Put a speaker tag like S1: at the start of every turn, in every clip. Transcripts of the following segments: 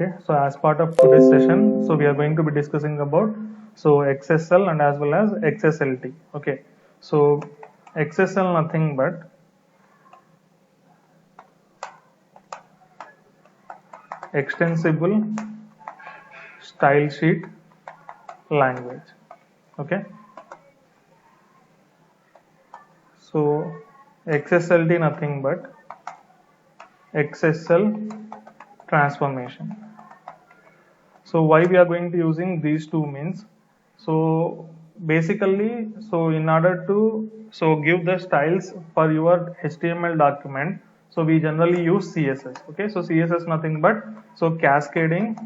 S1: Okay, so as part of today's session, so we are going to be discussing about XSL and as well as XSLT. Okay, so XSL nothing but extensible style sheet language. Okay, so XSLT nothing but XSL transformation. So why we are going to using these two means, so basically, so in order to give the styles for your HTML document, so we generally use CSS. Okay, so CSS nothing but cascading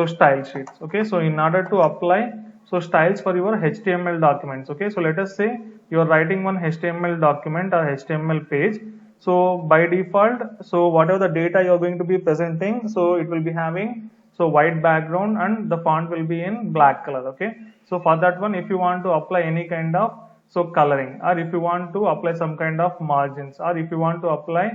S1: style sheets. Okay, so in order to apply styles for your HTML documents. Okay, so let us say you are writing one HTML document or HTML page. So by default, so whatever the data you are going to be presenting, so it will be having white background and the font will be in black color. Okay, so for that one, if you want to apply any kind of coloring, or if you want to apply some kind of margins, or if you want to apply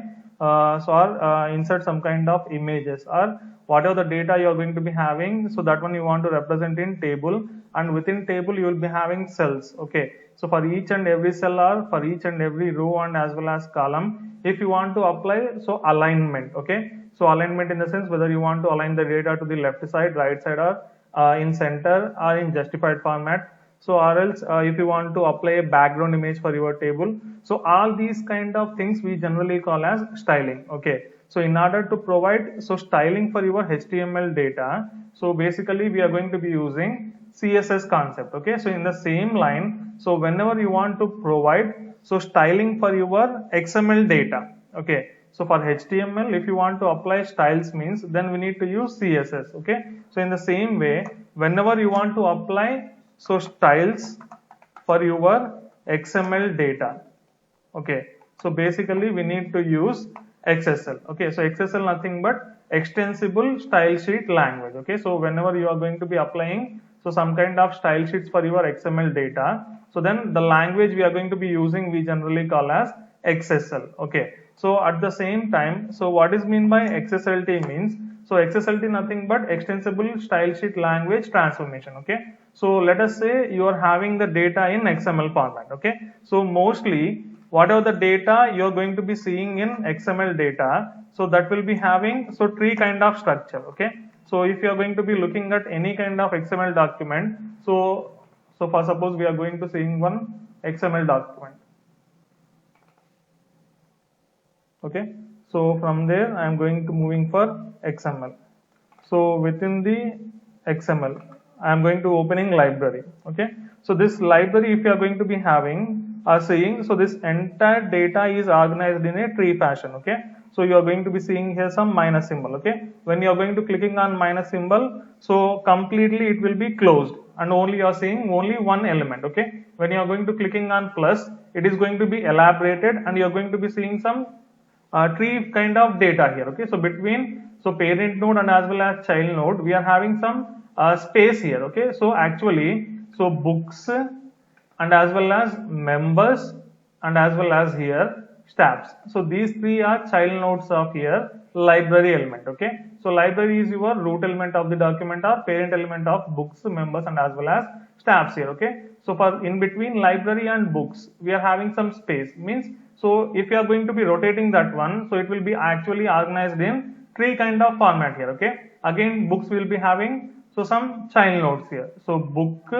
S1: insert some kind of images, or whatever the data you are going to be having, so that one you want to represent in table, and within table you will be having cells. Okay, so for each and every cell or for each and every row and as well as column, if you want to apply alignment. Okay, so alignment in the sense whether you want to align the data to the left side, right side, or in center, or in justified format. So or else if you want to apply a background image for your table, so all these kind of things we generally call as styling. Okay, so in order to provide styling for your HTML data, so basically we are going to be using CSS concept. Okay, so in the same line, so whenever you want to provide styling for your XML data, okay, so for HTML, if you want to apply styles means, then we need to use CSS. Okay, so in the same way, whenever you want to apply styles for your XML data, okay, so basically we need to use XSL. Okay, so XSL nothing but extensible style sheet language. Okay, so whenever you are going to be applying some kind of style sheets for your XML data, so then the language we are going to be using we generally call as XSL. Okay, so at the same time, so what is mean by XSLT means, so XSLT nothing but extensible style sheet language transformation. Okay, so let us say you are having the data in XML format. Okay, so mostly whatever the data you are going to be seeing in XML data, so that will be having tree kind of structure. Okay, so if you are going to be looking at any kind of XML document, so for suppose we are going to seeing one XML document. Okay, so from there I am going to moving for XML. So within the XML, I am going to opening library. Okay, so this library, if you are going to be having seeing, so this entire data is organized in a tree fashion. Okay, so you are going to be seeing here some minus symbol. Okay, when you are going to clicking on minus symbol, so completely it will be closed and only you are seeing only one element. Okay, when you are going to clicking on plus, it is going to be elaborated and you are going to be seeing some tree kind of data here. Okay, so between parent node and as well as child node, we are having some space here. Okay, so actually books and as well as members and as well as here stabs. So these three are child nodes of here library element. Okay, so library is your root element of the document or parent element of books, members, and as well as stabs here. Okay, so for in between library and books, we are having some space, means so if you are going to be rotating that one, so it will be actually organized in tree kind of format here. Okay, again books will be having some child nodes here. So book,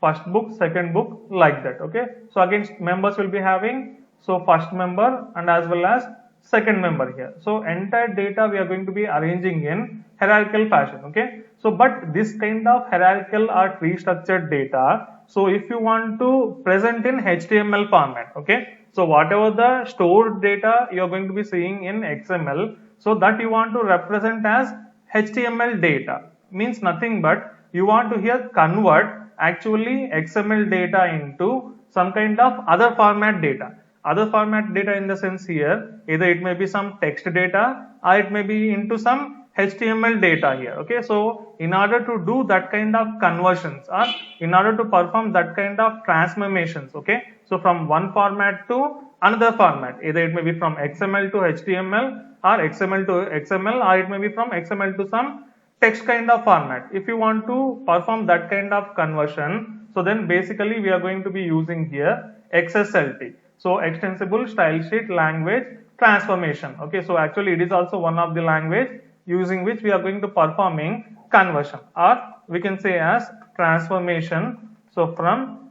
S1: first book, second book, like that. Okay, so again members will be having first member and as well as second member here. So entire data we are going to be arranging in hierarchical fashion. Okay, so but this kind of hierarchical or tree structured data, so if you want to present in HTML format, okay, so whatever the stored data you are going to be seeing in XML, so that you want to represent as HTML data, means nothing but you want to here convert actually XML data into some kind of other format data. Other format data in the sense here, either it may be some text data or it may be into some HTML data here. Okay, so in order to do that kind of conversions or in order to perform that kind of transformations, okay, so from one format to another format, either it may be from XML to HTML or XML to XML, or it may be from XML to some text kind of format. If you want to perform that kind of conversion, so then basically we are going to be using here XSLT. So extensible style sheet language transformation. Okay, so actually it is also one of the language using which we are going to performing conversion, or we can say as transformation. So from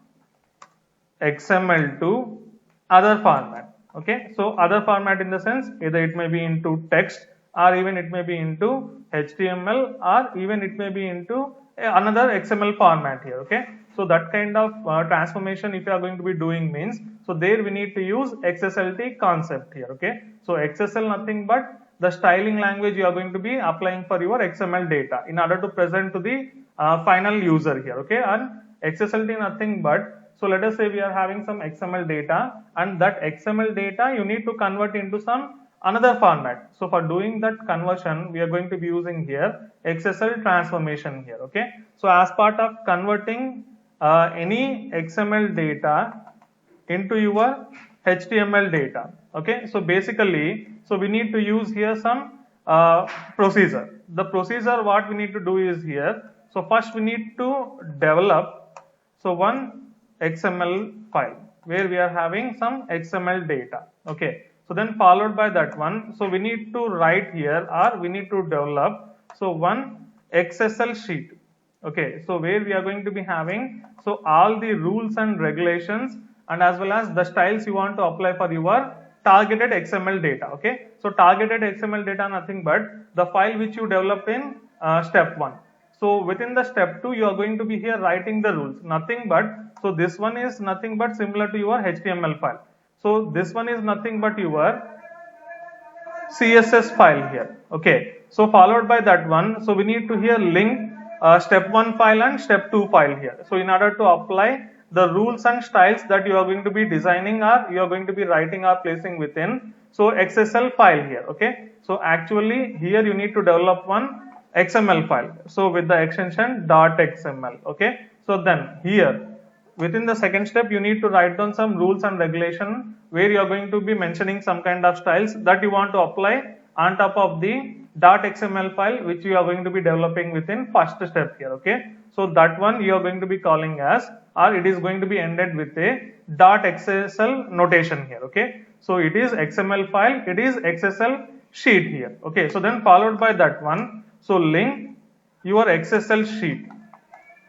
S1: XML to other format. Okay, so other format in the sense either it may be into text, or even it may be into HTML, or even it may be into another XML format here. Okay, so that kind of transformation if you are going to be doing means, so there we need to use XSLT concept here. Okay, so XSL nothing but the styling language you are going to be applying for your XML data in order to present to the final user here. Okay, and XSLT nothing but, so let us say we are having some XML data, and that XML data you need to convert into some another format. So for doing that conversion, we are going to be using here XSL transformation here. Okay, so as part of converting any XML data into your HTML data. Okay, so basically, so we need to use here some procedure. The procedure what we need to do is here. So first we need to develop one XML file where we are having some XML data. Okay, so then followed by that one, so we need to write here, or we need to develop one XSL sheet. Okay, so where we are going to be having all the rules and regulations, and as well as the styles you want to apply for your targeted XML data. Okay, so targeted XML data nothing but the file which you developed in step 1. So within the step 2 you are going to be here writing the rules, nothing but, so this one is nothing but similar to your HTML file. So this one is nothing but your CSS file here. Okay, so followed by that one, so we need to here link step 1 file and step 2 file here. So in order to apply the rules and styles that you are going to be designing, or you are going to be writing or placing within XSL file here. Okay, so actually here you need to develop one XML file, so with the extension .xml. Okay, so then here within the second step you need to write down some rules and regulation where you are going to be mentioning some kind of styles that you want to apply on top of the .xml file which you are going to be developing within first step here. Okay, so that one you are going to be calling as, or it is going to be ended with a .xsl notation here. Okay, so it is XML file, it is XSL sheet here. Okay, so then followed by that one, so link your XSL sheet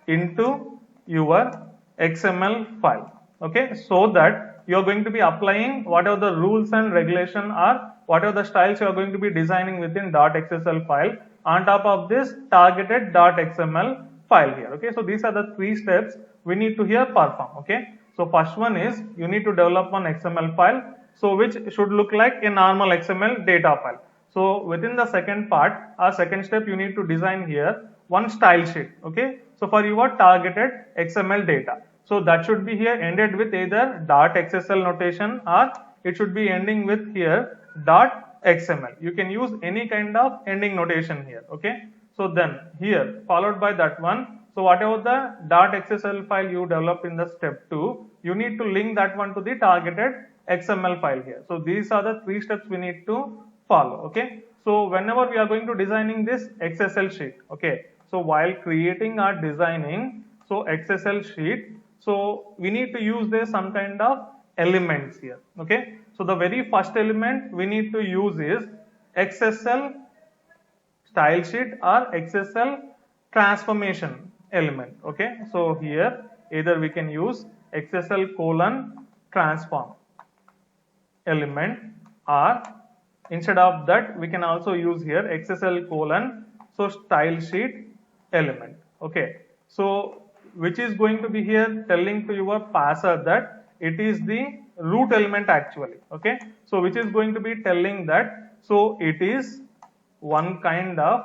S1: into your XML file. Okay, so that you are going to be applying whatever the rules and regulation or whatever the styles you are going to be designing within .xsl file on top of this targeted .xml file here. Okay, so these are the 3 steps we need to here perform. Okay, so first one is you need to develop one XML file, so which should look like a normal XML data file. So within the second part or second step you need to design here one style sheet. Okay, so for your targeted XML data, so that should be here ended with either .xsl notation, or it should be ending with here .xml. You can use any kind of ending notation here. Okay, so then here followed by that one, so whatever the .xsl file you develop in the step 2, you need to link that one to the targeted XML file here. So these are the 3 steps we need to follow. Okay, so whenever we are going to designing this XSL sheet, okay, so while creating or designing XSL sheet, so we need to use there some kind of elements here. Okay, so the very first element we need to use is XSL style sheet or XSL transformation element. Okay, so here either we can use XSL : transform element, or instead of that we can also use here XSL : style sheet element. Okay, so which is going to be here telling to your parser that it is the root element actually. Okay, so which is going to be telling that so it is one kind of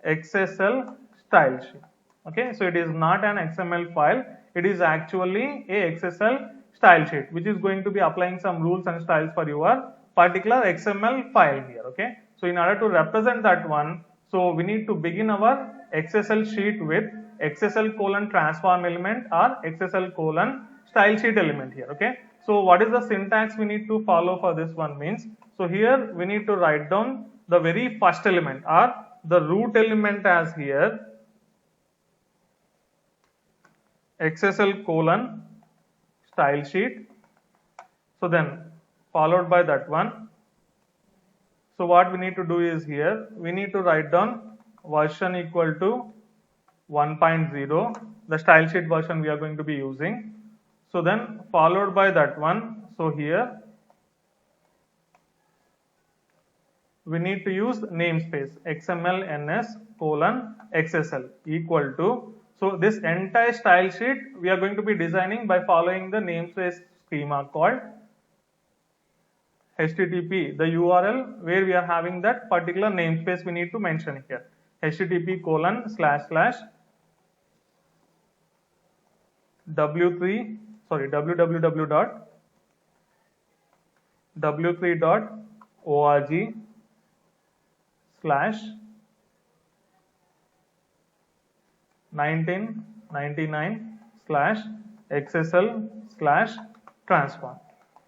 S1: XSL style sheet. Okay, so it is not an XML file, it is actually a XSL style sheet which is going to be applying some rules and styles for your particular XML file here. Okay, so in order to represent that one, so we need to begin our XSL sheet with XSL : transform element or XSL : style sheet element here. Okay, so what is the syntax we need to follow for this one means, so here we need to write down the very first element or the root element as here XSL colon style sheet. So then followed by that one. So what we need to do is here we need to write down version equal to 1.0, the style sheet version we are going to be using. So then followed by that one. So here we need to use namespace XML NS colon XSL equal to. So this entire style sheet we are going to be designing by following the namespace schema called HTTP, the URL where we are having that particular namespace we need to mention here. HTTP colon slash slash www.w3.org slash 1999 slash XSL slash transform.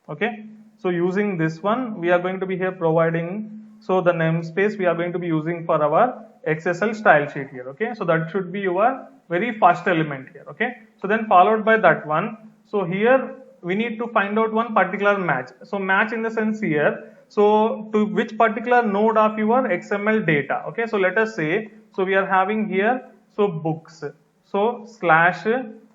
S1: Okay, so using this one we are going to be here providing, so the namespace we are going to be using for our XSL style sheet here. Okay, so that should be your very first element here. Okay, so then followed by that one. So here we need to find out one particular match. So match in the sense here, so to which particular node of your XML data. Okay, so let us say, so we are having here, so books, so slash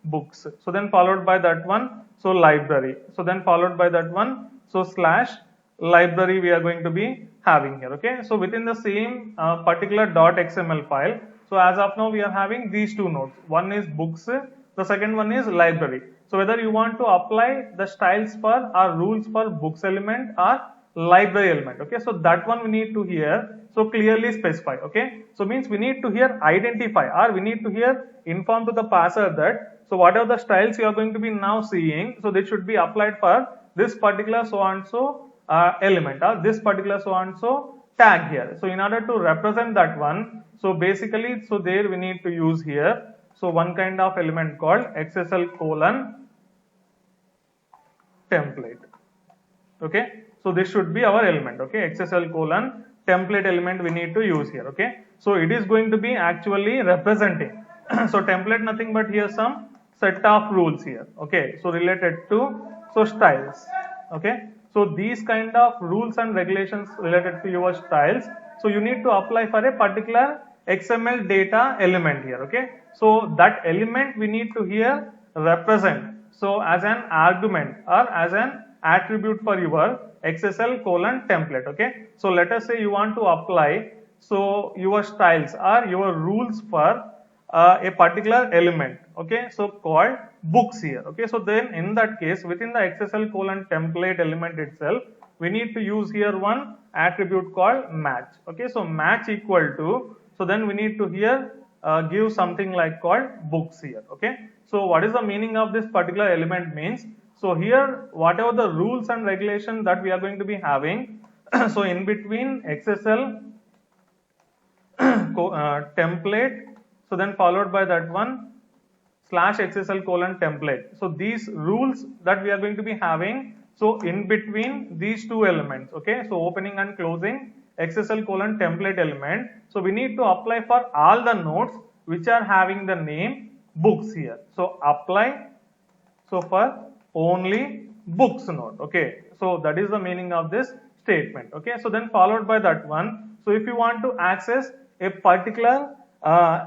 S1: books, so then followed by that one, so library, so then followed by that one, so slash library we are going to be having here. Okay, so within the same particular .xml file, so as of now we are having these two nodes, one is books, the second one is library. So whether you want to apply the styles for or rules for books element or library element. Okay, so that one we need to here so clearly specify. Okay, so means we need to here identify or we need to here inform to the parser that so whatever the styles you are going to be now seeing, so they should be applied for this particular so and so element or this particular so and so tag here. So in order to represent that one, so basically, so there we need to use here so one kind of element called XSL colon template. Okay, so this should be our element. Okay, XSL colon template element we need to use here. Okay, so it is going to be actually representing so template nothing but here some set of rules here. Okay, so related to so styles. Okay, so these kind of rules and regulations related to your styles, so you need to apply for a particular XML data element here. Okay, so that element we need to here represent so as an argument or as an attribute for your XSL colon template. Okay, so let us say you want to apply so your styles or your rules for a particular element. Okay, so called books here. Okay, so then in that case within the XSL colon template element itself we need to use here one attribute called match. Okay, so match equal to, so then we need to here give something like called books here. Okay, so what is the meaning of this particular element means, so here whatever the rules and regulations that we are going to be having so in between XSL template, so then followed by that one slash XSL colon template. So these rules that we are going to be having so in between these two elements. Okay, so opening and closing XSL colon template element, so we need to apply for all the nodes which are having the name books here. So apply so for only books node. Okay, so that is the meaning of this statement. Okay, so then followed by that one, so if you want to access a particular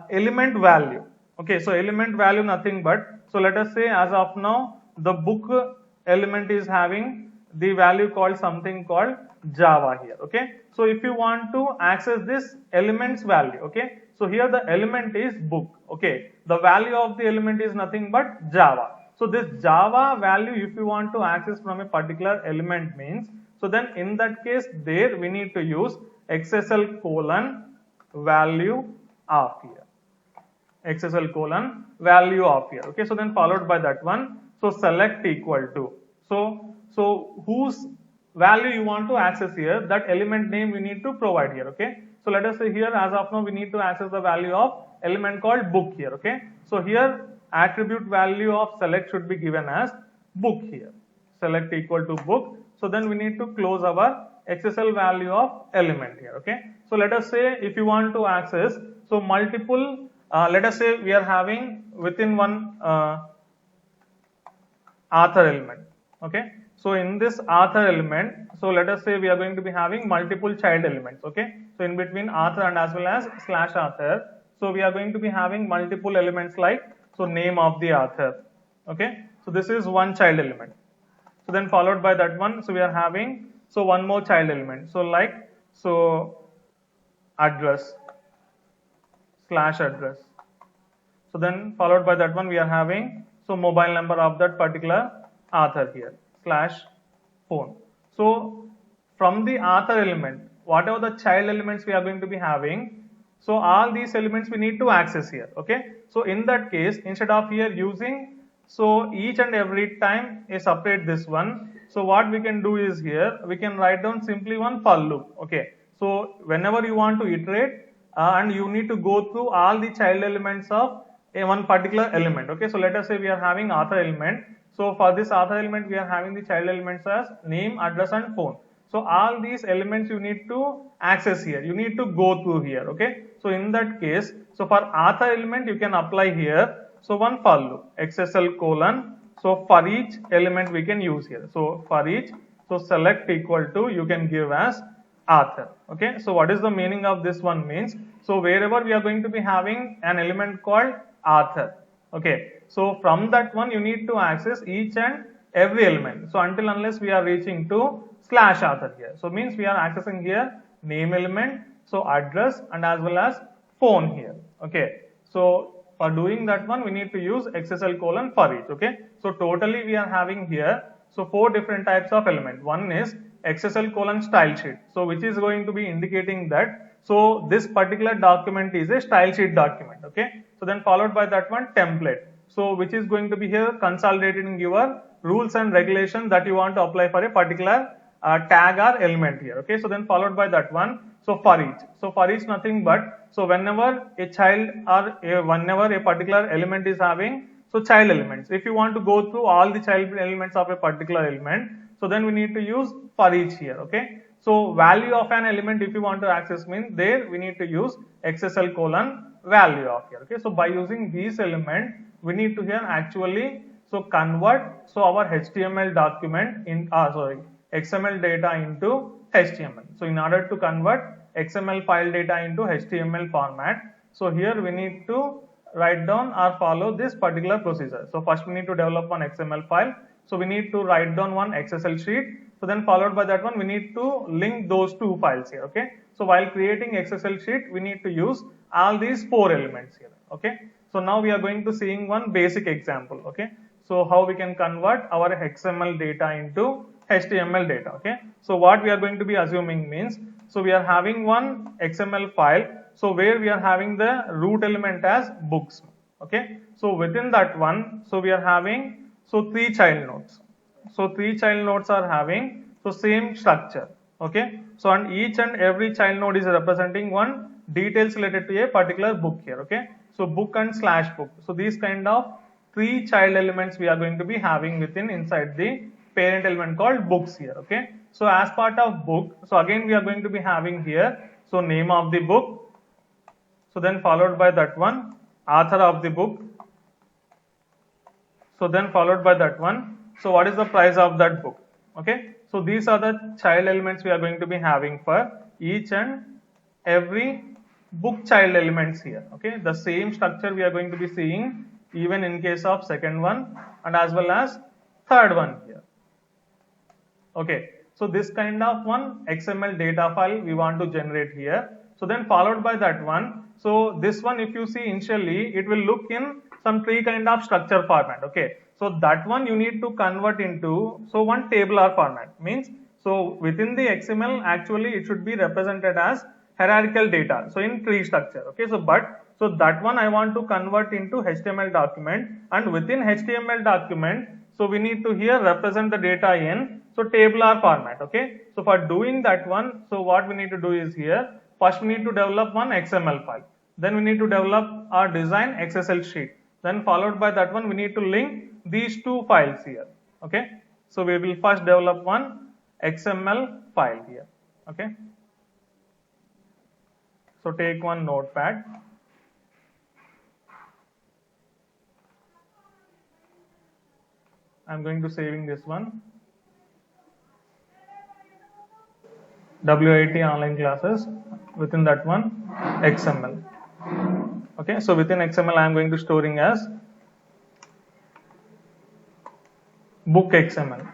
S1: element value. Okay, so element value nothing but, so let us say as of now the book element is having the value called something called Java here. Okay, so if you want to access this elements value, okay, so here the element is book. Okay, the value of the element is nothing but Java. So this Java value if you want to access from a particular element means, so then in that case there we need to use XSL colon value of here, XSL colon value of here. Okay, so then followed by that one, so select equal to, so whose value you want to access here, that element name we need to provide here. Okay, so let us say here as of now we need to access the value of element called book here. Okay, so here attribute value of select should be given as book here, select equal to book. So then we need to close our XSL value of element here. Okay, so let us say if you want to access so multiple, let us say we are having within one author element. Okay, so in this author element, so let us say we are going to be having multiple child elements. Okay, so in between author and as well as slash author, so we are going to be having multiple elements like so name of the author. Okay, so this is one child element. So then followed by that one, so we are having so one more child element. So like so address slash address. So then followed by that one we are having so mobile number of that particular author here slash phone. So from the author element, whatever the child elements we are going to be having, so all these elements we need to access here. Okay, so in that case, instead of here using so each and every time a separate this one, so what we can do is here we can write down simply one for loop. Okay, so whenever you want to iterate and you need to go through all the child elements of a one particular element. Okay, so let us say we are having author element. So for this author element we are having the child elements as name, address and phone. So all these elements you need to access here, you need to go through here. Okay, so in that case, so for author element you can apply here so one for loop XSL colon, so for each element we can use here. So for each, so select equal to you can give as author. Okay, so what is the meaning of this one means, so wherever we are going to be having an element called author. Okay, so from that one you need to access each and every element. So until unless we are reaching to slash author here, so means we are accessing here name element, so address and as well as phone here. Okay, so for doing that one we need to use XSL colon for each. Okay, so totally we are having here so 4 different types of element. One is XSL colon style sheet, so which is going to be indicating that so this particular document is a style sheet document. Okay, so then followed by that one template, so which is going to be here consolidating your rules and regulations that you want to apply for a particular tag or element here. Okay, so then followed by that one so for each, so for each nothing but so whenever a child or whenever a particular element is having so child elements, if you want to go through all the child elements of a particular element, so then we need to use for each here. Okay, so value of an element if you want to access means there we need to use XSL colon value of here. Okay, so by using these element we need to here actually so convert so our HTML document in XML data into HTML. So in order to convert XML file data into HTML format, so here we need to write down or follow this particular procedure. So first we need to develop one XML file, so we need to write down one XSL sheet, so then followed by that one we need to link those 2 files here. Okay, so while creating XSL sheet we need to use all these 4 elements here. Okay, so now we are going to seeing one basic example. Okay, so how we can convert our XML data into HTML data. Okay, so what we are going to be assuming means, so we are having one XML file, so where we are having the root element as books. Okay, so within that one, so we are having so 3 child nodes. So 3 child nodes are having so same structure. Okay, so and each and every child node is representing one details related to a particular book here. Okay, so book and slash book. So these kind of 3 child elements we are going to be having within inside the parent element called books here. Okay, so as part of book, so again we are going to be having here so name of the book, so then followed by that one author of the book, so then followed by that one so what is the price of that book. Okay, so these are the child elements we are going to be having for each and every book child elements here. Okay, the same structure we are going to be seeing even in case of second one and as well as third one here. Okay, so this kind of one XML data file we want to generate here. So then followed by that one, so this one if you see initially it will look in some tree kind of structure format. Okay, so that one you need to convert into so one tabular format, means so within the XML actually it should be represented as hierarchical data, so in tree structure. Okay, so but so that one I want to convert into HTML document, and within HTML document so we need to here represent the data in so tabular format. Okay, so for doing that one, so what we need to do is here first we need to develop one XML file, then we need to develop our design XSL sheet, then followed by that one we need to link these 2 files here. Okay, so we will first develop one XML file here. Okay, so take one notepad. I'm going to saving this one, WIT online classes. Within that one, XML. Okay, so within XML I am going to storing as book XML,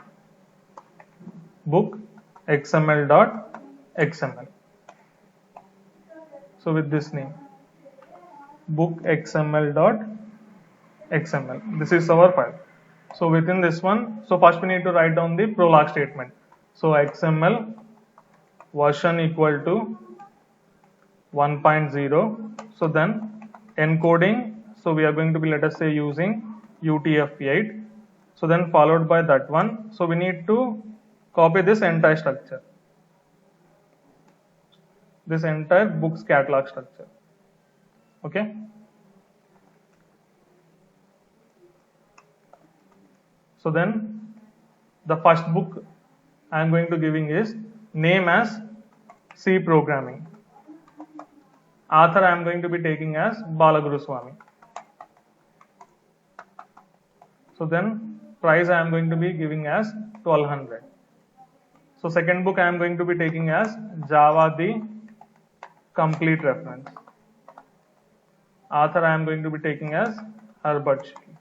S1: book XML dot XML. So with this name, book XML dot XML. This is our file. So within this one, so first we need to write down the prolog statement. So XML version equal to 1.0. So then encoding. So we are going to be, let us say, using UTF-8. So then followed by that one. So we need to copy this entire structure, this entire books catalog structure. Okay. So then the first book I am going to giving is name as C programming. Author I am going to be taking as Balaguru Swami. So then price I am going to be giving as 1200. So second book I am going to be taking as Java the complete reference. Author I am going to be taking as Herbert Schilling.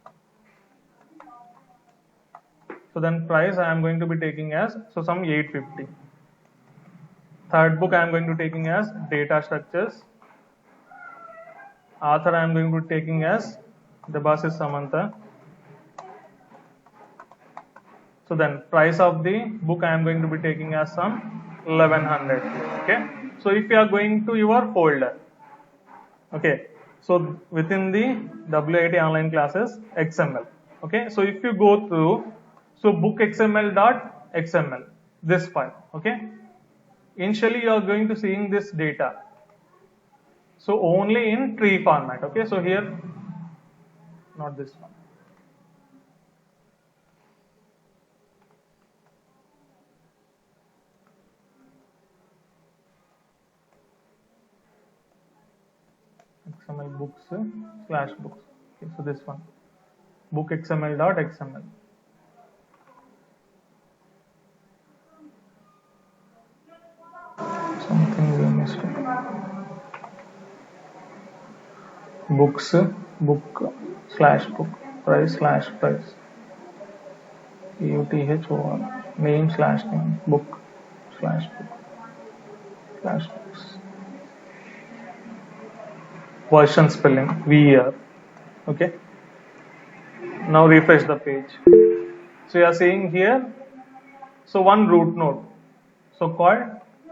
S1: So then price I am going to be taking as, so some 850. Third book I am going to taking as data structures. Author I am going to be taking as Debashish Samanta. So then price of the book I am going to be taking as some 1100. Okay. So if you are going to your folder, okay, so within the WIT online classes XML. Okay. So if you go through, so book XML.xml, this file. Okay. Initially you are going to seeing this data. So only in tree format. Okay. So here, not this one. XML books slash books. Okay, so this one, book XML.xml. Something we missed. Books, book slash book, price slash price, UTHOR, name slash name, book slash books. Version spelling VER. Okay. Now refresh the page. So you are seeing here, so one root node, so called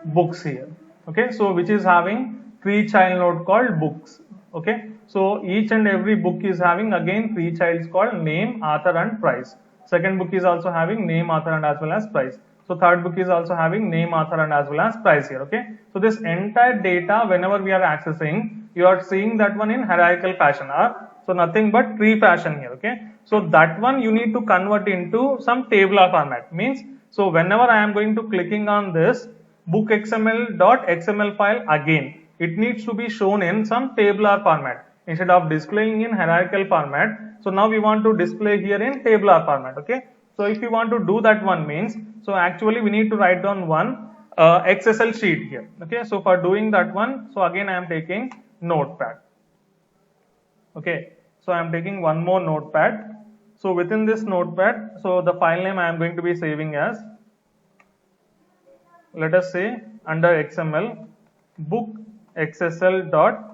S1: books here. Okay. So which is having 3 child node called books. Okay. So each and every book is having again 3 childs called name, author and price. Second book is also having name, author and as well as price. So third book is also having name, author and as well as price here. Okay. So this entire data, whenever we are accessing, you are seeing that one in hierarchical fashion, or so nothing but tree fashion here. Okay. So that one you need to convert into some tabular format. Means, so whenever I am going to clicking on this book XML.xml file again, it needs to be shown in some tabular format instead of displaying in hierarchical format. So now we want to display here in tabular format. Okay. So if you want to do that one means, so actually we need to write down one XSL sheet here. Okay. So for doing that one, so again I am taking notepad. Okay. So I am taking one more notepad. So within this notepad, so the file name I am going to be saving as, let us say under XML, book XSL.xsl.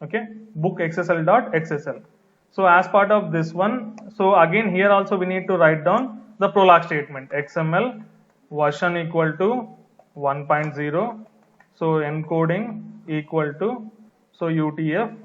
S1: Okay, book XSL.xsl. So as part of this one, so again here also we need to write down the prolog statement, XML version equal to 1.0. So encoding equal to, so UTF-8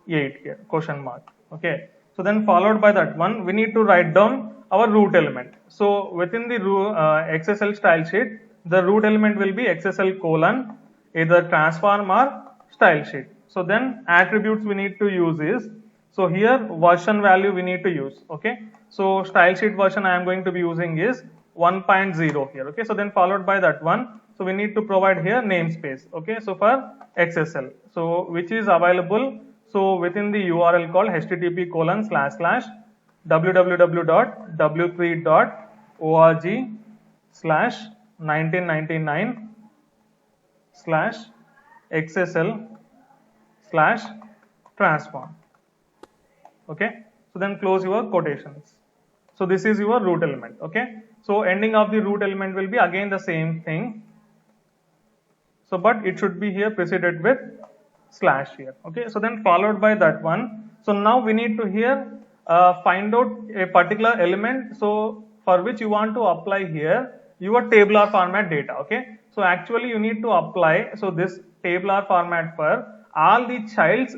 S1: here, question mark. Okay. So then followed by that one, we need to write down our root element. So within the XSL style sheet, the root element will be XSL colon either transform or style sheet. So then attributes we need to use is, so here version value we need to use. Okay. So style sheet version I am going to be using is 1.0 here. Okay, so then followed by that one, so we need to provide here namespace. Okay, so for XSL, so which is available, so within the URL called http://www.w3.org/1999/XSL/transform. Okay, so then close your quotations. So this is your root element. Okay, so ending of the root element will be again the same thing. So but it should be here preceded with slash here. Okay, so then followed by that one. So now we need to here find out a particular element, so for which you want to apply here your tabular format data. Okay, so actually you need to apply so this tabular format for all the childs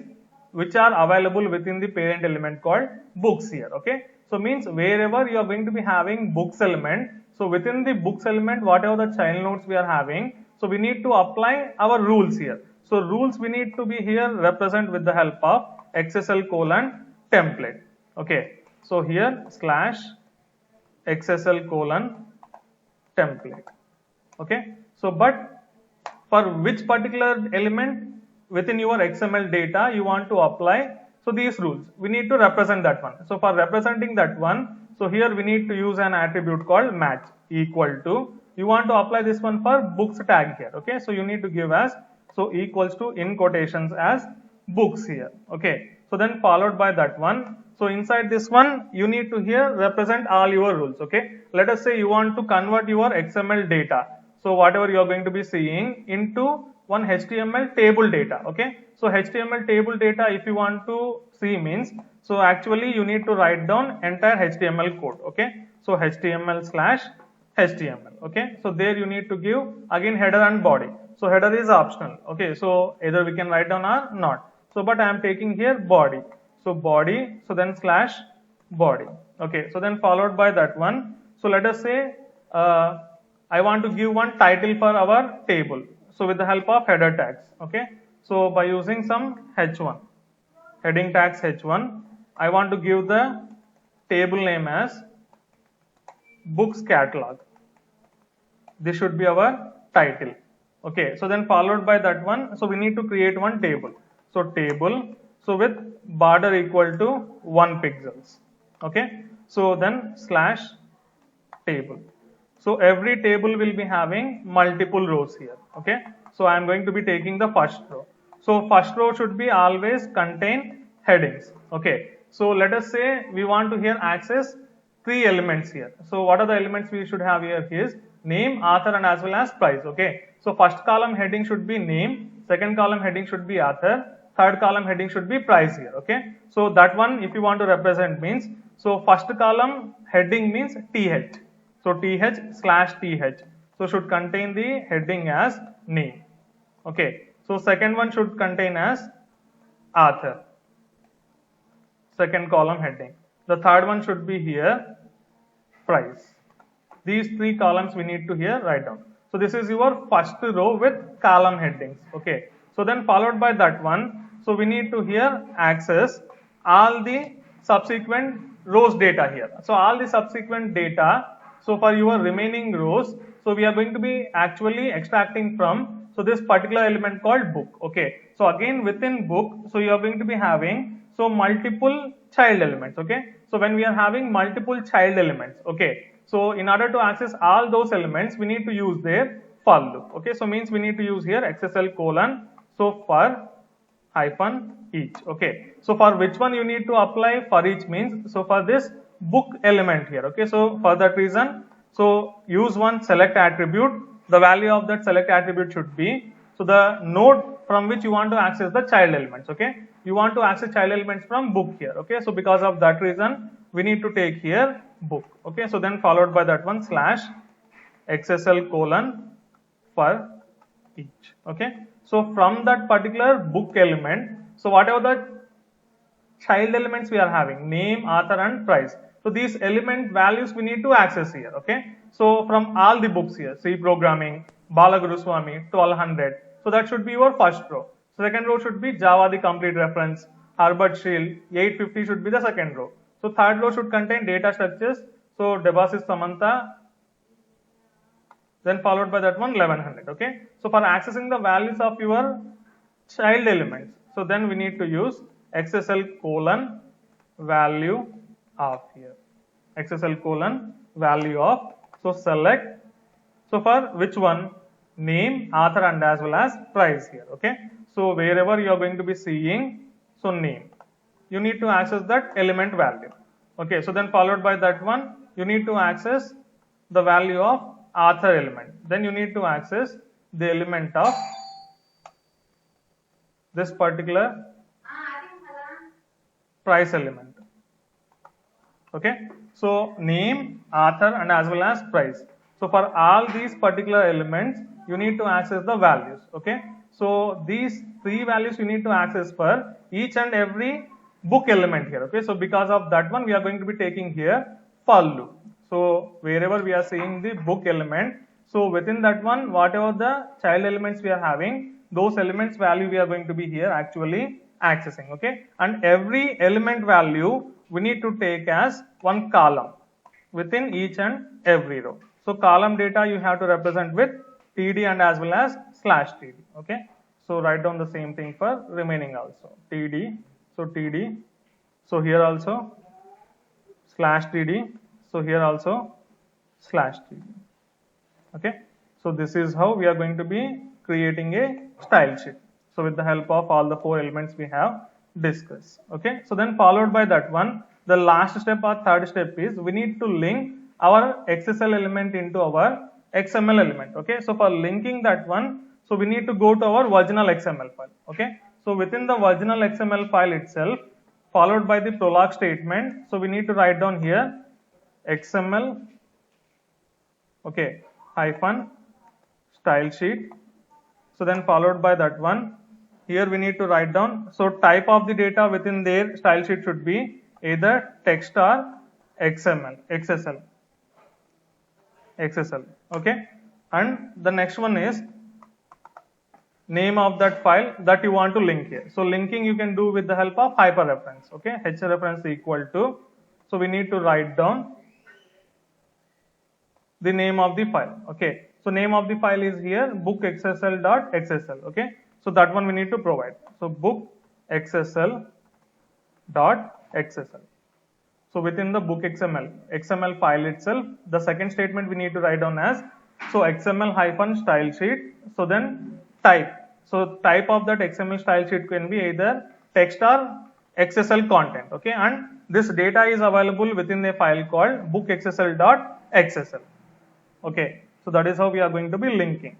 S1: which are available within the parent element called books here. Okay, so means wherever you are going to be having books element, so within the books element whatever the child nodes we are having, so we need to apply our rules here. So rules we need to be here represent with the help of XSL:template. Okay, so here /XSL:template. Okay, so but for which particular element within your XML data you want to apply, so these rules we need to represent that one. So for representing that one, so here we need to use an attribute called match equal to, you want to apply this one for books tag here. Okay, so you need to give as, so equals to in quotations as books here. Okay, so then followed by that one, so inside this one you need to here represent all your rules. Okay, let us say you want to convert your XML data, so whatever you are going to be seeing into one HTML table data. Okay, so HTML table data if you want to see means, so actually you need to write down entire HTML code. Okay, so HTML/HTML. Okay, so there you need to give again header and body. So header is optional. Okay, so either we can write down or not. So but I am taking here body. So body, so then /body. Okay, so then followed by that one. So let us say I want to give one title for our table. So with the help of header tags. Okay, so by using some h1, heading tags h1, I want to give the table name as books catalog. This should be our title. Okay, so then followed by that one, so we need to create one table. So table, so with border equal to 1 pixels. Okay, so then /table. So every table will be having multiple rows here. Okay, so I am going to be taking the first row. So first row should be always contain headings. Okay, so let us say we want to here access 3 elements here. So what are the elements we should have here is name, author and as well as price. Okay, so first column heading should be name, second column heading should be author, third column heading should be price here. Okay, so that one if you want to represent means, so first column heading means th, so th/th, so should contain the heading as name. Okay, so second one should contain as author, second column heading. The third one should be here price. These 3 columns we need to here write down. So this is your first row with column headings. Okay, so then followed by that one, so we need to here access all the subsequent rows data here. So all the subsequent data, so for your remaining rows, so we are going to be actually extracting from, so this particular element called book. Okay, so again within book, so you are going to be having so multiple child elements. Okay, so when we are having multiple child elements, okay, so in order to access all those elements we need to use their for loop. Okay, so means we need to use here XSL:, so for -each. Okay, so for which one you need to apply for each means, so for this book element here. Okay, so for that reason, so use one select attribute. The value of that select attribute should be, so the node from which you want to access the child elements. Okay, you want to access child elements from book here. Okay, so because of that reason we need to take here book. Okay, so then followed by that one /XSL:, for each. Okay, so from that particular book element, so whatever the child elements we are having, name, author and price, so these element values we need to access here. Okay, so from all the books here, C Programming, Balaguru Swami, 1200, so that should be your first row. Second row should be Java the complete reference, Herbert Shield, 850 should be the second row. So third row should contain data structures, so Debasis Samantha, then followed by that one 1100. Okay, so for accessing the values of your child elements, so then we need to use XSL colon value of here, XSL colon value of, so select, so for which one, name, author and as well as price here. Okay, so wherever you are going to be seeing, so name, you need to access that element value. Okay, so then followed by that one, you need to access the value of author element, then you need to access the element of this particular price element. Okay, so name, author and as well as price. So for all these particular elements, you need to access the values. Okay, so these three values you need to access for each and every book element here. Okay, so because of that one, we are going to be taking here for loop. So wherever we are seeing the book element, so within that one, whatever the child elements we are having, those elements value we are going to be here actually accessing. Okay, and every element value we need to take as one column within each and every row. So column data you have to represent with TD and as well as slash TD. Okay, so write down the same thing for remaining also, TD, so TD, so here also slash TD, so here also slash TD. Okay, so this is how we are going to be creating a style sheet. So with the help of all the four elements we have discussed. Okay, so then followed by that one, the last step or third step is we need to link our XSL element into our XML element. Okay, so for linking that one, so we need to go to our original XML file. Okay, so within the original XML file itself, followed by the prolog statement, so we need to write down here XML, okay, hyphen style sheet. So then followed by that one, here we need to write down, so type of the data within their style sheet should be either text or XML, XSL, okay, and the next one is name of that file that you want to link here. So linking you can do with the help of hyperreference. Okay, HReference equal to, so we need to write down the name of the file. Okay, so name of the file is here bookxsl.xsl. Okay, so that one we need to provide. So bookxsl.xsl. So within the book XML file itself, the second statement we need to write down as, so XML hyphen style sheet. So then type. So type of that XML style sheet can be either text or XSL content. Okay, and this data is available within a file called bookxsl.xsl. Okay, so that is how we are going to be linking.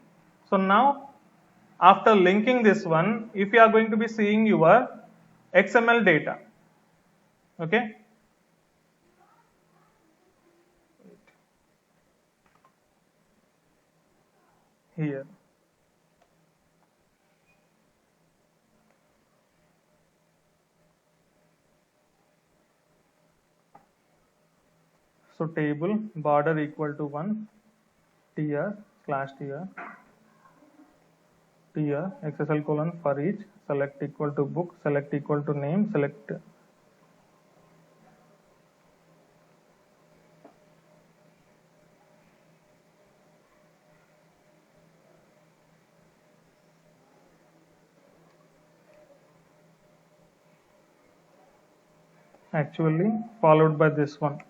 S1: So now after linking this one, if you are going to be seeing your XML data, okay, here, so table border equal to 1 tr slash tr XSL colon for each, select equal to book, select equal to name, select actually followed by this one,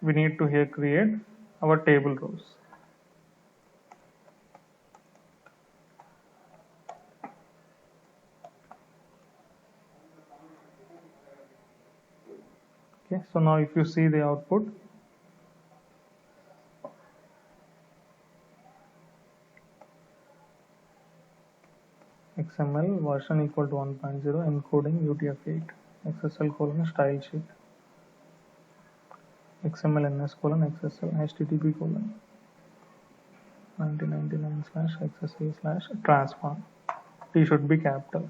S1: we need to here create our table rows. Okay, so now if you see the output, XML version equal to 1.0 encoding UTF-8 XSL colon style sheet XML NS colon XSL HTTP colon 1999 slash XSL slash transform. T should be capital.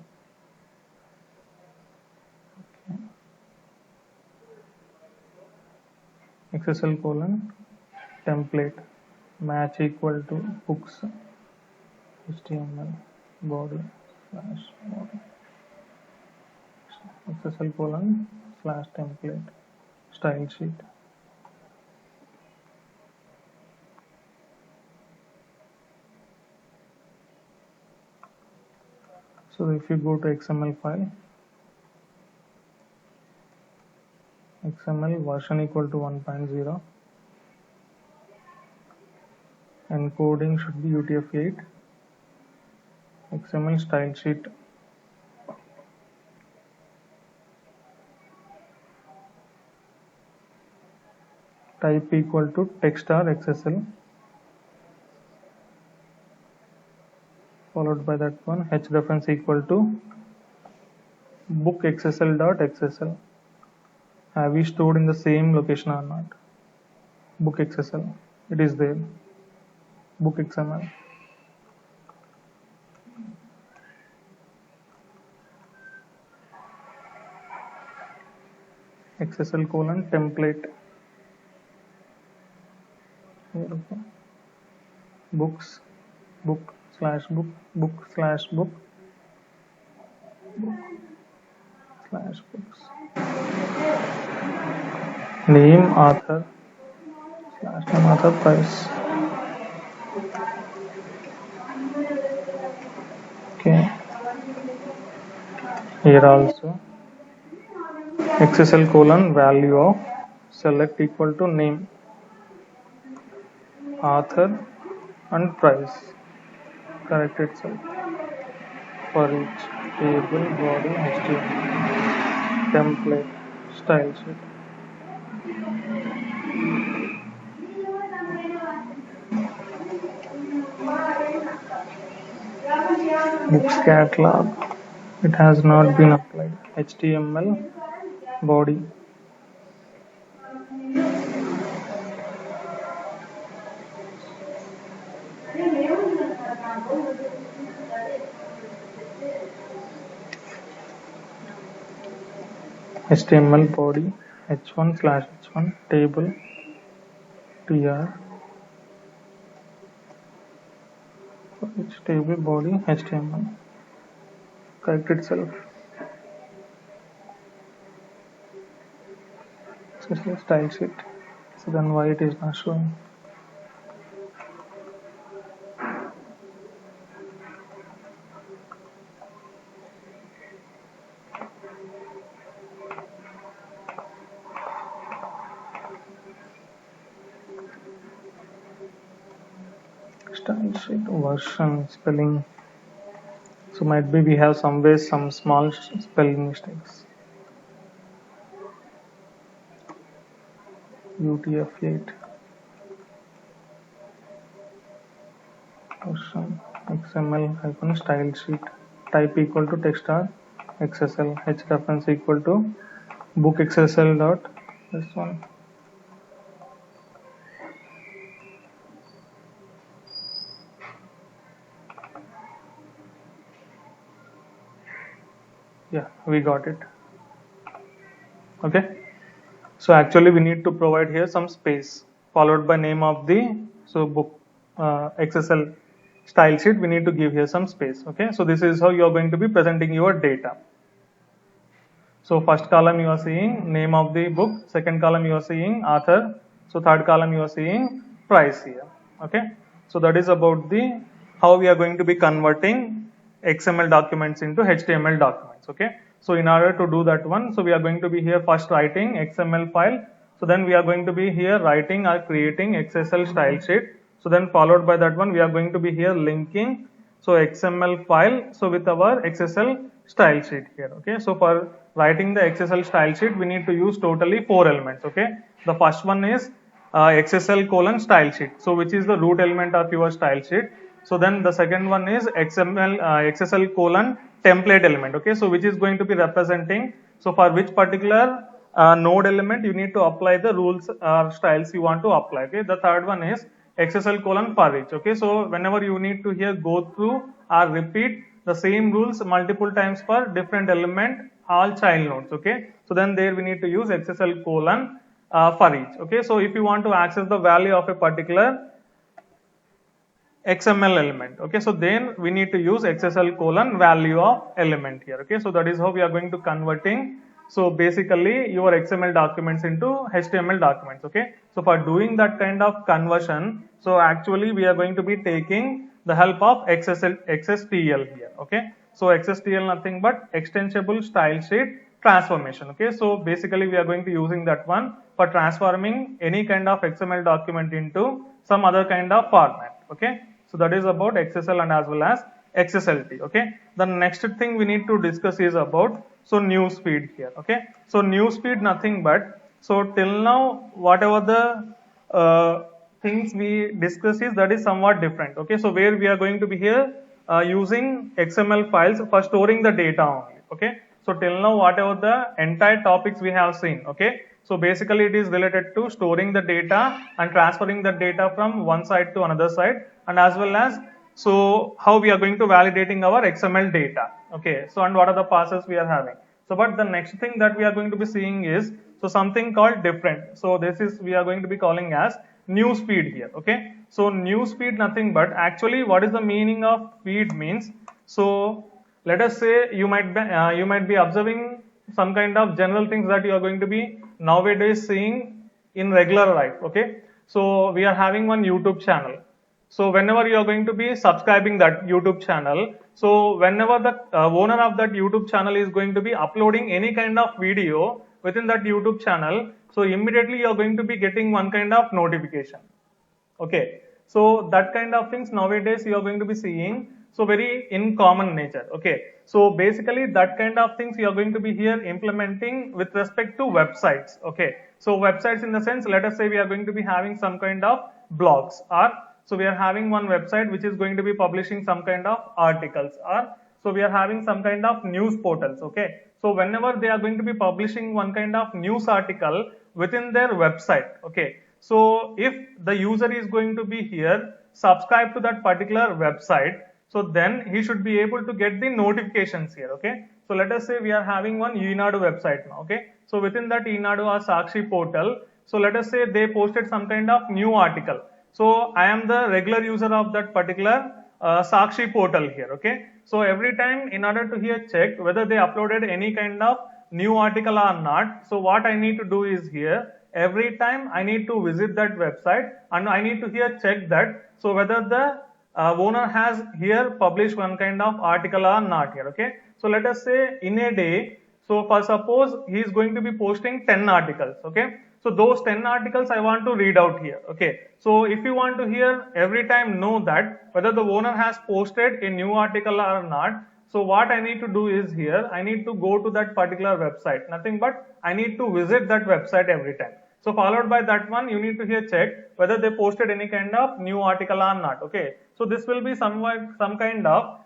S1: Okay. XSL colon template match equal to books HTML body slash body XSL colon slash template style sheet. So if you go to XML file, XML version equal to 1.0, encoding should be UTF-8, XML style sheet, type equal to text or XSL, followed by that one h reference equal to book XSL.XSL. Have we stored in the same location or not? Book XSL, it is there. Book XML. XSL colon template. Here, okay. Books, book slash book, book slash book, book slash books. Name author slash name author price. Okay. Here also XSL colon value of select equal to name, author and price. Correct itself for each table, body, HTML, template, style sheet. Books catalog, it has not been applied. HTML body. HTML body h1 slash h1 table tr for each table body HTML. Correct itself. So it's style sheet. So then why it is not showing? Style sheet version spelling. So might be we have somewhere some small spelling mistakes. UTF-8 version XML hyphen style sheet, type equal to text or XSL, h reference equal to book XSL dot this one. Yeah, we got it. Okay. So actually we need to provide here some space followed by name of the book XSL style sheet. We need to give here some space. Okay. So this is how you are going to be presenting your data. So first column you are seeing name of the book, second column you are seeing author, so third column you are seeing price here. Okay. So that is about the how we are going to be converting XML documents into HTML documents. Okay. So in order to do that one, so we are going to be here first writing XML file. So then we are going to be here writing or creating XSL style sheet. So then followed by that one, we are going to be here linking so XML file so with our XSL style sheet here. Okay. So for writing the XSL style sheet, we need to use totally 4 elements. Okay. The first one is XSL colon style sheet. So which is the root element of your style sheet. So then the second one is XSL colon template element. Okay, so which is going to be representing, so for which particular node element you need to apply the rules or styles you want to apply. Okay, the third one is XSL colon for each. Okay, so whenever you need to here go through or repeat the same rules multiple times for different element, all child nodes. Okay, so then there we need to use XSL colon for each. Okay, so if you want to access the value of a particular XML element, okay, so then we need to use XSL colon value of element here. Okay, so that is how we are going to converting so basically your XML documents into HTML documents. Okay, so for doing that kind of conversion, so actually we are going to be taking the help of XSTL here. Okay, So XSTL nothing but extensible style sheet transformation. Okay, so basically we are going to using that one for transforming any kind of XML document into some other kind of format. Okay, so that is about XSL and as well as XSLT. Okay, the next thing we need to discuss is about so newsfeed here. Okay, so newsfeed nothing but, so till now whatever the things we discuss is that is somewhat different. Okay, so where we are going to be here using XML files for storing the data only. Okay, so till now whatever the entire topics we have seen. Okay, so basically it is related to storing the data and transferring the data from one side to another side, and as well as so how we are going to validating our XML data. Okay, so and what are the passes we are having. So but the next thing that we are going to be seeing is so something called different. So this is we are going to be calling as newsfeed here. Okay, so newsfeed nothing but, actually what is the meaning of feed means, so let us say you might be observing some kind of general things that you are going to be nowadays seeing in regular life. Okay, so we are having one YouTube channel. So whenever you are going to be subscribing that YouTube channel, so whenever the owner of that YouTube channel is going to be uploading any kind of video within that YouTube channel, so immediately you are going to be getting one kind of notification. Okay, so that kind of things nowadays you are going to be seeing, so very in common nature. Okay, so basically that kind of things you are going to be here implementing with respect to websites. Okay, so websites in the sense, let us say we are going to be having some kind of blogs, or so we are having one website which is going to be publishing some kind of articles, or so we are having some kind of news portals. Okay, so whenever they are going to be publishing one kind of news article within their website. Okay, so if the user is going to be here subscribe to that particular website, so then he should be able to get the notifications here. Okay, so let us say we are having one Eenadu website now. Okay, so within that Eenadu or Sakshi portal, so let us say they posted some kind of new article. So I am the regular user of that particular Sakshi portal here. Okay, so every time in order to here check whether they uploaded any kind of new article or not, so what I need to do is here every time I need to visit that website and I need to here check that so whether the owner has here published one kind of article or not here. Okay, so let us say in a day, so for suppose he is going to be posting 10 articles. Okay, so those 10 articles I want to read out here. Okay, so if you want to here every time know that whether the owner has posted a new article or not, so what I need to do is here I need to go to that particular website, nothing but I need to visit that website every time. So followed by that one you need to here check whether they posted any kind of new article or not. Okay, so this will be some kind of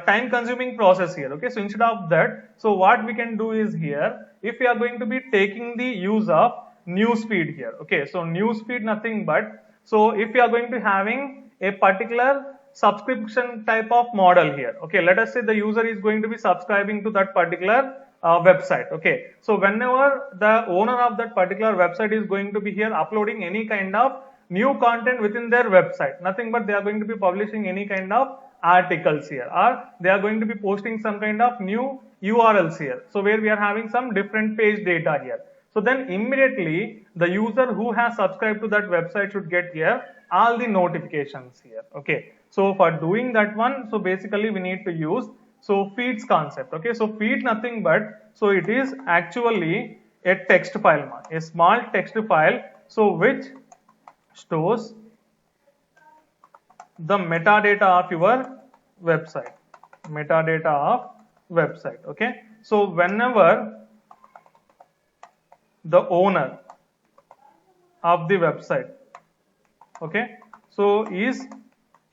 S1: time consuming process here. Okay, so instead of that, so what we can do is here, if we are going to be taking the use of newsfeed here. Okay, so newsfeed nothing but, so if you are going to having a particular subscription type of model here. Okay, let us say the user is going to be subscribing to that particular website. Okay, so whenever the owner of that particular website is going to be here uploading any kind of new content within their website, nothing but they are going to be publishing any kind of articles here, or they are going to be posting some kind of new URLs here, so where we are having some different page data here. So then immediately the user who has subscribed to that website should get here all the notifications here. Okay, so for doing that one, so basically we need to use so feeds concept. Okay, so feed nothing but, so it is actually a text file, a small text file, so which stores the metadata of your website, Okay, so whenever the owner of the website, okay, so is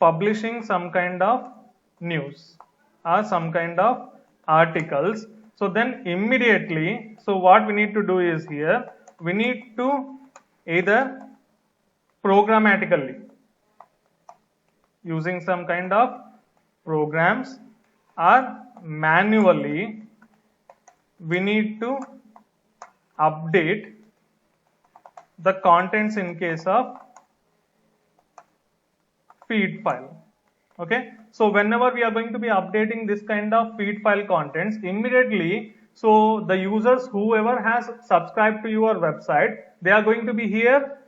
S1: publishing some kind of news or some kind of articles, so then immediately, so what we need to do is here we need to either programmatically using some kind of programs or manually we need to update the contents in case of feed file. Okay, so whenever we are going to be updating this kind of feed file contents, immediately so the users whoever has subscribed to your website, they are going to be here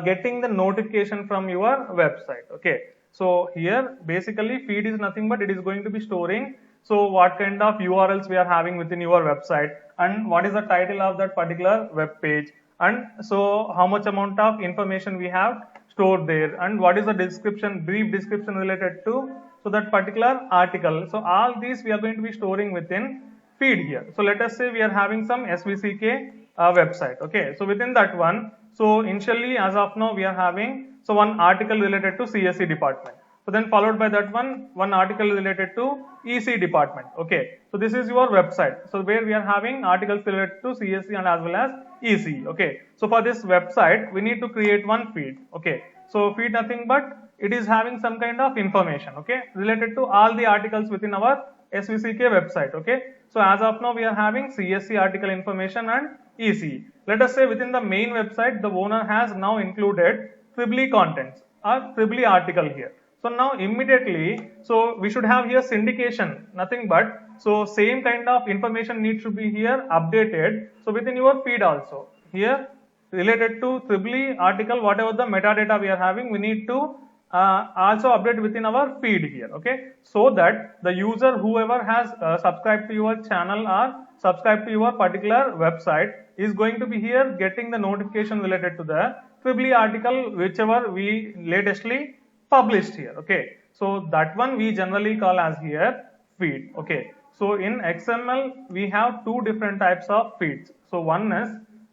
S1: getting the notification from your website. Okay, so here basically feed is nothing but it is going to be storing So what kind of URLs we are having within your website, and what is the title of that particular web page, and so how much amount of information we have stored there, and what is the description, brief description related to so that particular article. So all these we are going to be storing within feed here. So let us say we are having some SVCK website. Okay, so within that one, so initially as of now we are having so one article related to CSE department. So then followed by that one article related to EC department. Okay, so this is your website. So where we are having articles related to CSE and as well as EC. Okay, so for this website we need to create one feed. Okay, so feed nothing but it is having some kind of information. Okay, related to all the articles within our SVCK website. Okay, so as of now we are having CSE article information and EC. Let us say within the main website the owner has now included Tribly contents or Tribly article here. So now immediately, so we should have here syndication, nothing but, so same kind of information needs to be here updated. So within your feed also, here related to Tribly article, whatever the metadata we are having, we need to also update within our feed here. Okay, so that the user whoever has subscribed to your channel or subscribed to your particular website is going to be here getting the notification related to the Tribly article whichever we latestly published here. Okay, so that one we generally call as here feed. Okay, so in XML we have two different types of feeds. So one is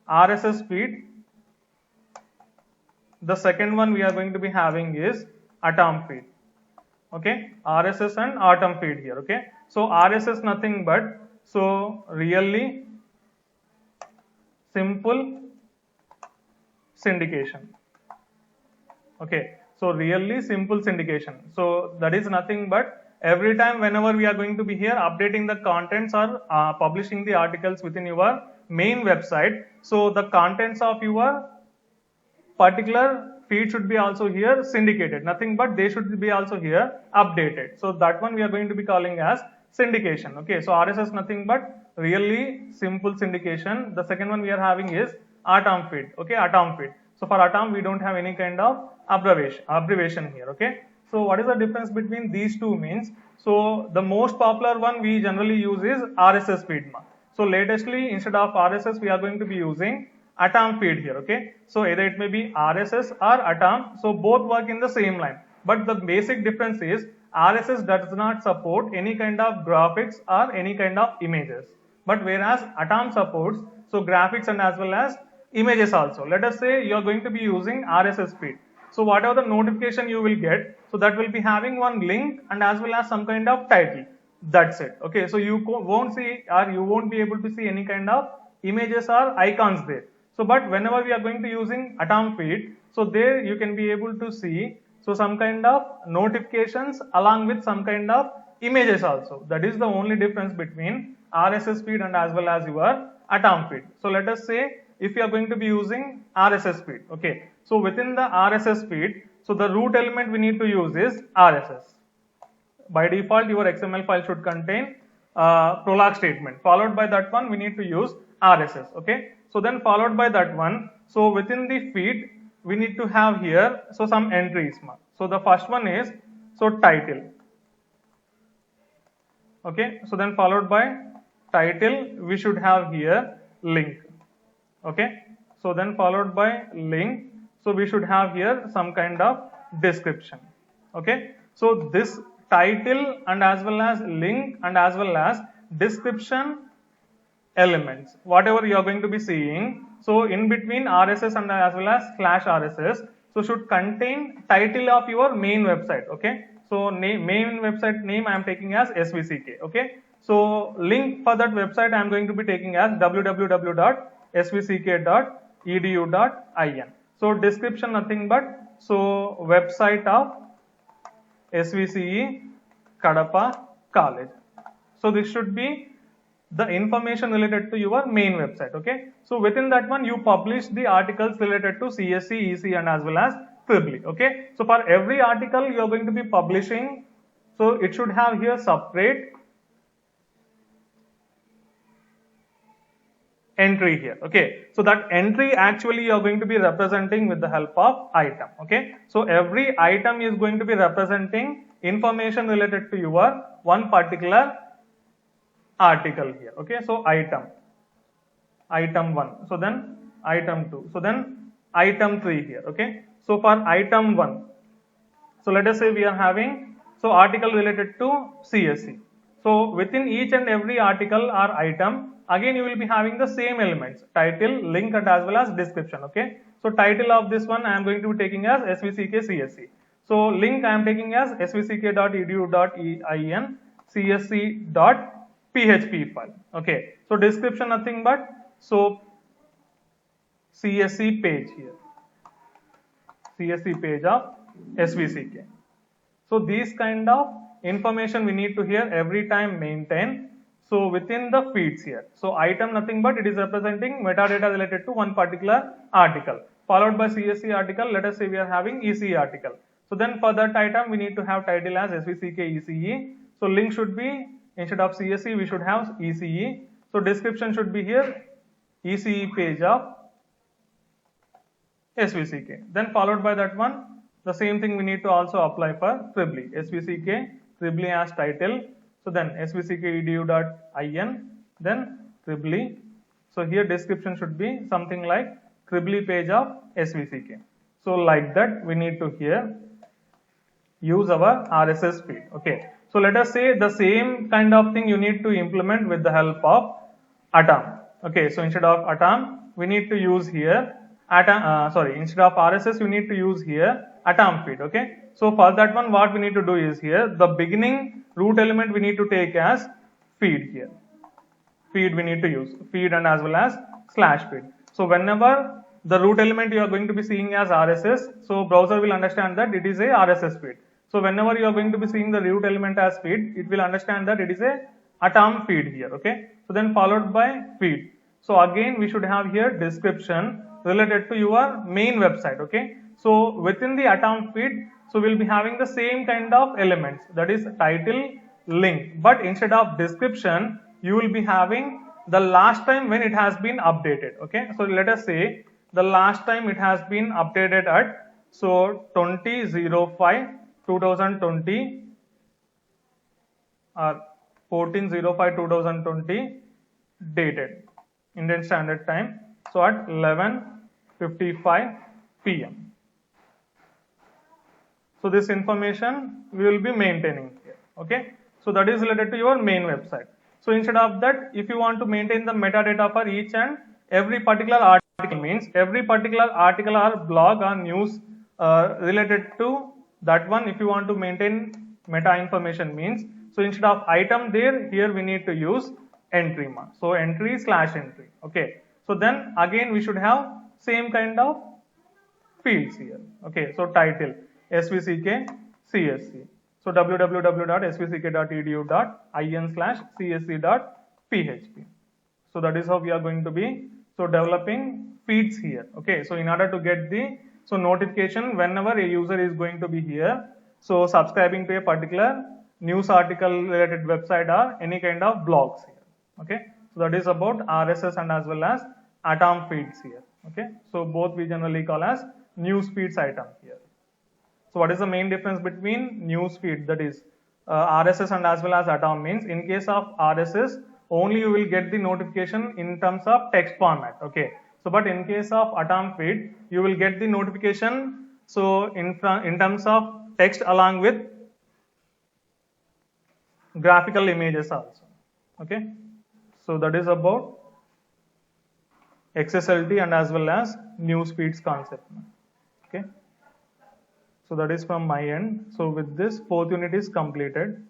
S1: RSS feed. The second one we are going to be having is atom feed. Okay, RSS and atom feed here. Okay, so RSS nothing but so really simple syndication. Okay, so really simple syndication. So that is nothing but every time whenever we are going to be here updating the contents or publishing the articles within your main website, so the contents of your particular feed should be also here syndicated, nothing but they should be also here updated. So that one we are going to be calling as syndication. Okay, so RSS nothing but really simple syndication. The second one we are having is atom feed. Okay, atom feed. So for atom we don't have any kind of abbreviation here. Okay, so what is the difference between these two means? So the most popular one we generally use is RSS feed. So latestly instead of RSS we are going to be using atom feed here. Okay, so either it may be RSS or atom, so both work in the same line, but the basic difference is RSS does not support any kind of graphics or any kind of images, but whereas atom supports so graphics and as well as images also. Let us say you are going to be using RSS feed, so whatever the notification you will get, so that will be having one link and as well as some kind of title, that's it. Okay, so you won't see or you won't be able to see any kind of images or icons there. So but whenever we are going to using atom feed, so there you can be able to see so some kind of notifications along with some kind of images also. That is the only difference between RSS feed and as well as your atom feed. So let us say if you are going to be using RSS feed. Okay, so within the RSS feed, so the root element we need to use is RSS. By default your XML file should contain prolog statement, followed by that one we need to use RSS. Okay, so then followed by that one, so within the feed we need to have here so some entries. So the first one is so title. Okay, so then followed by title we should have here link. Okay, so then followed by link, so we should have here some kind of description. Okay, so this title and as well as link and as well as description elements, whatever you are going to be seeing, so in between RSS and as well as /RSS, so should contain title of your main website. Okay, so main website name I am taking as SVCK. Okay, so link for that website I am going to be taking as www.svck.edu.in. so description nothing but so website of SVCE Kadapa College. So this should be the information related to your main website. Okay, so within that one you publish the articles related to CSE, EC and as well as Tribly. Okay, so for every article you are going to be publishing, so it should have here separate entry here. Okay, so that entry actually you are going to be representing with the help of item. Okay, so every item is going to be representing information related to your one particular article here. Okay, so item 1, so then item 2, so then item 3 here. Okay, so for item 1, so let us say we are having so article related to CSC. So within each and every article or item, again you will be having the same elements: title, link, and as well as description. Okay, so title of this one I am going to be taking as SVCK CSC. So link I am taking as svck.edu.in csc.php file. Okay, so description nothing but so CSC page here, CSC page of SVCK. So these kind of information we need to here every time maintain. So within the feeds here, so item nothing but it is representing metadata related to one particular article, followed by CSC article. Let us say we are having ECE article. So then for that item we need to have title as SVCK ECE. So link should be, instead of CSC we should have ECE. So description should be here ECE page of SVCK. Then followed by that one, the same thing we need to also apply for Tribly, SVCK Tribly as title. So then SVCK edu.in, then Tribly. So here description should be something like Tribly page of SVCK. So like that we need to here use our RSS feed. Okay, so let us say the same kind of thing you need to implement with the help of Atom. Okay, so instead of Atom we need to use here instead of RSS you need to use here Atom feed. Okay, so for that one what we need to do is here the beginning root element we need to take as feed here. Feed we need to use feed and as well as /feed. So whenever the root element you are going to be seeing as RSS, so browser will understand that it is a RSS feed. So whenever you are going to be seeing the root element as feed, it will understand that it is a Atom feed here. Okay, so then followed by feed. So again we should have here description related to your main website. Okay, so within the Atom feed, so we'll be having the same kind of elements, that is title, link, but instead of description you will be having the last time when it has been updated. Okay, so let us say the last time it has been updated at so 20/05/2020 or 14/05/2020 dated Indian Standard Time, so at 11:55 p.m. So this information we will be maintaining here. Okay, so that is related to your main website. So instead of that, if you want to maintain the metadata for each and every particular article, means every particular article or blog or news related to that one, if you want to maintain meta information, means so instead of item there, here we need to use entry. So entry/entry. Okay, so then again we should have same kind of fields here. Okay, so title SVCK CSC. So www.svck.edu.in/csc.php. So that is how we are going to be so developing feeds here. Okay, so in order to get the so notification whenever a user is going to be here, so subscribing to a particular news article related website or any kind of blogs here. Okay, so that is about RSS and as well as Atom feeds here. Okay, so both we generally call as news feeds item here. So what is the main difference between news feed, that is RSS and as well as Atom, means in case of RSS only you will get the notification in terms of text format. Okay, so but in case of Atom feed you will get the notification so in terms of text along with graphical images also. Okay, so that is about XSLT and as well as news feeds concept. Okay, so that is from my end. So with this, 4th unit is completed.